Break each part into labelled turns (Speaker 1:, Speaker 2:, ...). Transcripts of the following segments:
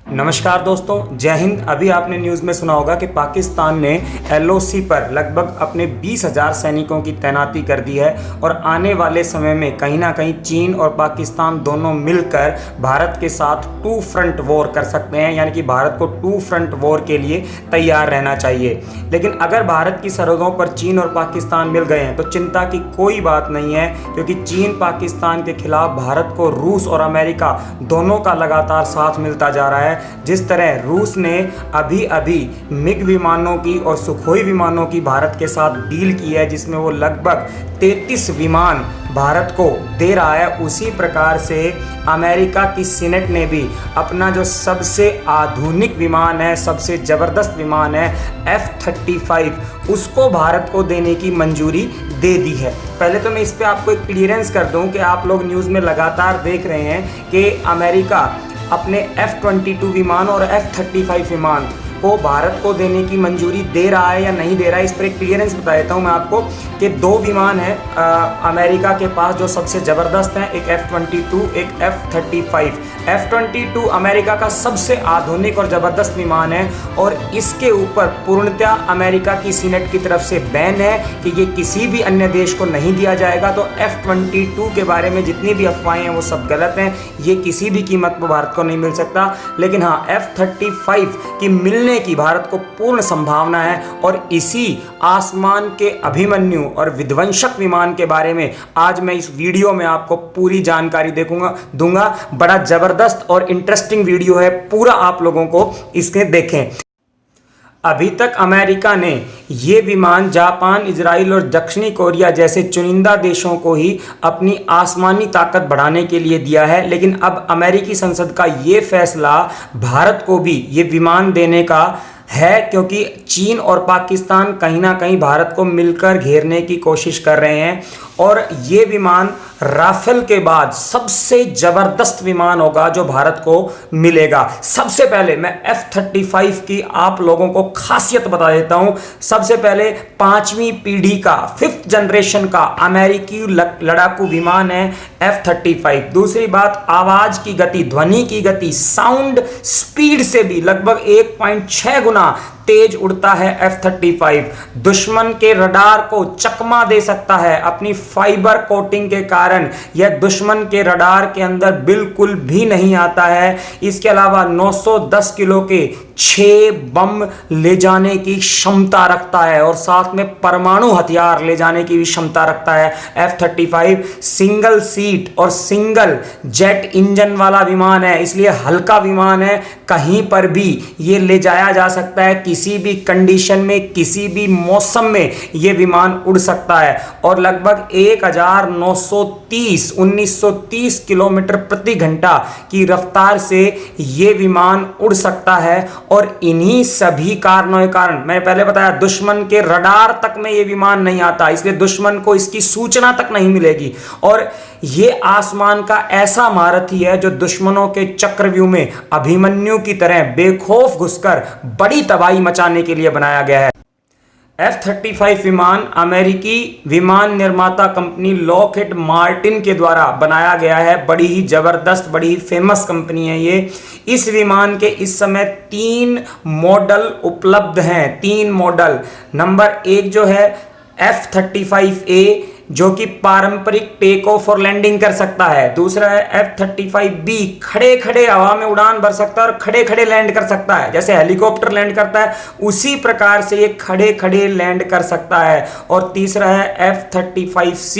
Speaker 1: नमस्कार दोस्तों, जय हिंद। अभी आपने न्यूज़ में सुना होगा कि पाकिस्तान ने एलओसी पर लगभग अपने 20,000 सैनिकों की तैनाती कर दी है और आने वाले समय में कहीं ना कहीं चीन और पाकिस्तान दोनों मिलकर भारत के साथ टू फ्रंट वॉर कर सकते हैं, यानी कि भारत को टू फ्रंट वॉर के लिए तैयार रहना चाहिए। लेकिन अगर भारत की सरहदों पर चीन और पाकिस्तान मिल गए हैं तो चिंता की कोई बात नहीं है, क्योंकि चीन पाकिस्तान के खिलाफ भारत को रूस और अमेरिका दोनों का लगातार साथ मिलता जा रहा है। जिस तरह रूस ने अभी अभी मिग विमानों की और सुखोई विमानों की भारत के साथ डील की है, जिसमें वो लगभग 33 विमान भारत को दे रहा है, उसी प्रकार से अमेरिका की सीनेट ने भी अपना जो सबसे आधुनिक विमान है, सबसे ज़बरदस्त विमान है F-35, उसको भारत को देने की मंजूरी दे दी है। पहले तो मैं इस पे आपको एक क्लियरेंस कर दूं कि आप लोग न्यूज़ में लगातार देख रहे हैं कि अमेरिका अपने F-22 विमान और F-35 विमान को भारत को देने की मंजूरी दे रहा है या नहीं दे रहा है। इस पर एक क्लियरेंस बता देता हूँ मैं आपको कि 2 विमान हैं अमेरिका के पास जो सबसे ज़बरदस्त हैं, एक F-22, एक F-35। F-22 अमेरिका का सबसे आधुनिक और ज़बरदस्त विमान है और इसके ऊपर पूर्णतया अमेरिका की सीनेट की तरफ से बैन है कि ये किसी भी अन्य देश को नहीं दिया जाएगा। तो F-22 के बारे में जितनी भी अफवाहें हैं वो सब गलत हैं, ये किसी भी कीमत पर भारत को नहीं मिल सकता। लेकिन हाँ, F-35 की मिलने की भारत को पूर्ण संभावना है और इसी आसमान के अभिमन्यु और विध्वंसक विमान के बारे में आज मैं इस वीडियो में आपको पूरी जानकारी दूंगा। बड़ा जबरदस्त और इंटरेस्टिंग वीडियो है, पूरा आप लोगों को इसके देखें। अभी तक अमेरिका ने ये विमान जापान, इजराइल और दक्षिणी कोरिया जैसे चुनिंदा देशों को ही अपनी आसमानी ताकत बढ़ाने के लिए दिया है, लेकिन अब अमेरिकी संसद का ये फैसला भारत को भी ये विमान देने का है, क्योंकि चीन और पाकिस्तान कहीं ना कहीं भारत को मिलकर घेरने की कोशिश कर रहे हैं और ये विमान राफेल के बाद सबसे ज़बरदस्त विमान होगा जो भारत को मिलेगा। सबसे पहले मैं F-35 की आप लोगों को खासियत बता देता हूं। सबसे पहले 5वीं पीढ़ी का 5th जनरेशन का अमेरिकी लड़ाकू विमान है F-35। दूसरी बात, आवाज़ की गति, ध्वनि की गति, साउंड स्पीड से भी लगभग 1.6 गुना तेज उड़ता है F-35। दुश्मन के रडार को चकमा दे सकता है अपनी फाइबर कोटिंग के कारण, यह दुश्मन के रडार के अंदर बिल्कुल भी नहीं आता है। इसके अलावा 910 किलो के 6 बम ले जाने की क्षमता रखता है और साथ में परमाणु हथियार ले जाने की भी क्षमता रखता है F-35। सिंगल सीट और सिंगल जेट इंजन वाला विमान है, इसलिए हल्का विमान है, कहीं पर भी ये ले जाया जा सकता है, किसी भी कंडीशन में, किसी भी मौसम में ये विमान उड़ सकता है और लगभग 1930 किलोमीटर प्रति घंटा की रफ्तार से ये विमान उड़ सकता है। और इन्हीं सभी कारणों के कारण मैंने पहले बताया, दुश्मन के रडार तक में ये विमान नहीं आता, इसलिए दुश्मन को इसकी सूचना तक नहीं मिलेगी और ये आसमान का ऐसा महारथी है जो दुश्मनों के चक्रव्यूह में अभिमन्यु की तरह बेखौफ घुसकर बड़ी तबाही मचाने के लिए बनाया गया है। F-35 विमान अमेरिकी विमान निर्माता कंपनी लॉकहीड मार्टिन के द्वारा बनाया गया है। बड़ी ही जबरदस्त, बड़ी ही फेमस कंपनी है ये। इस विमान के इस समय 3 मॉडल उपलब्ध हैं। 3 मॉडल। नंबर 1 जो है F-35A, जो कि पारंपरिक टेक ऑफ और लैंडिंग कर सकता है। दूसरा है F-35B, खड़े खड़े हवा में उड़ान भर सकता है और खड़े खड़े लैंड कर सकता है, जैसे हेलीकॉप्टर लैंड करता है उसी प्रकार से ये खड़े खड़े लैंड कर सकता है। और तीसरा है F-35C,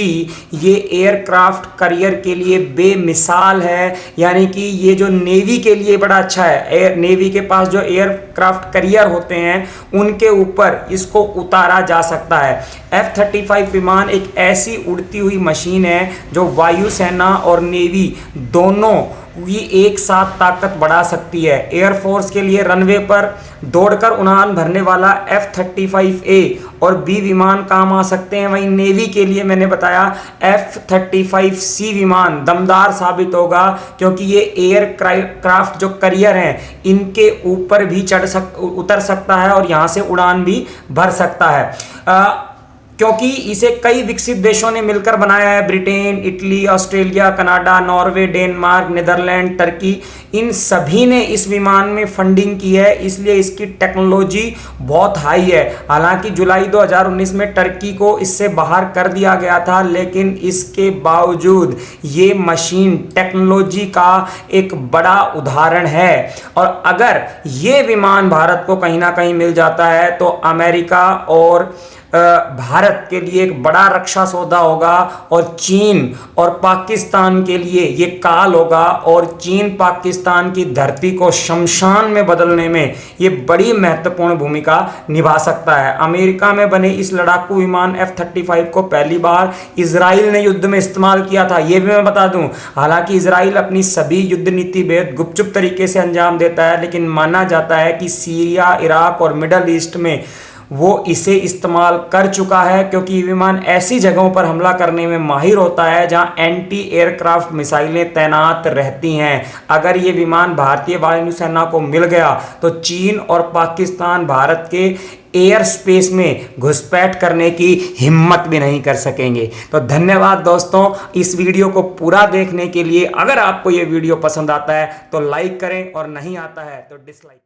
Speaker 1: ये एयरक्राफ्ट करियर के लिए बेमिसाल है, यानी कि ये जो नेवी के लिए बड़ा अच्छा है। नेवी के पास जो एयरक्राफ्ट करियर होते हैं उनके ऊपर इसको उतारा जा सकता है। F-35 विमान एक ऐसी उड़ती हुई मशीन है जो वायुसेना और नेवी दोनों की एक साथ ताकत बढ़ा सकती है। एयरफोर्स के लिए रनवे पर दौड़कर उड़ान भरने वाला F-35A और B विमान काम आ सकते हैं, वहीं नेवी के लिए मैंने बताया F-35C विमान दमदार साबित होगा, क्योंकि ये एयरक्राफ्ट जो करियर हैं इनके ऊपर भी उतर सकता है और यहाँ से उड़ान भी भर सकता है। क्योंकि इसे कई विकसित देशों ने मिलकर बनाया है। Britain, Italy, Australia, Canada, Norway, Denmark, Netherlands, Turkey, इन सभी ने इस विमान में फंडिंग की है, इसलिए इसकी टेक्नोलॉजी बहुत हाई है। हालांकि जुलाई 2019 में टर्की को इससे बाहर कर दिया गया था, लेकिन इसके बावजूद ये मशीन टेक्नोलॉजी का एक बड़ा उदाहरण है। और अगर ये विमान भारत को कहीं ना कहीं मिल जाता है तो अमेरिका और भारत के लिए एक बड़ा रक्षा सौदा होगा, और चीन और पाकिस्तान के लिए ये काल होगा, और चीन पाकिस्तान की धरती को शमशान में बदलने में ये बड़ी महत्वपूर्ण भूमिका निभा सकता है। अमेरिका में बने इस लड़ाकू विमान F-35 को पहली बार इजराइल ने युद्ध में इस्तेमाल किया था, ये भी मैं बता दूं। हालांकि इजराइल अपनी सभी युद्ध नीति बेहद गुपचुप तरीके से अंजाम देता है, लेकिन माना जाता है कि सीरिया, इराक और मिडल ईस्ट में वो इसे इस्तेमाल कर चुका है, क्योंकि ये विमान ऐसी जगहों पर हमला करने में माहिर होता है जहां एंटी एयरक्राफ्ट मिसाइलें तैनात रहती हैं। अगर ये विमान भारतीय वायुसेना को मिल गया तो चीन और पाकिस्तान भारत के एयर स्पेस में घुसपैठ करने की हिम्मत भी नहीं कर सकेंगे। तो धन्यवाद दोस्तों इस वीडियो को पूरा देखने के लिए। अगर आपको ये वीडियो पसंद आता है तो लाइक करें, और नहीं आता है तो डिसलाइक।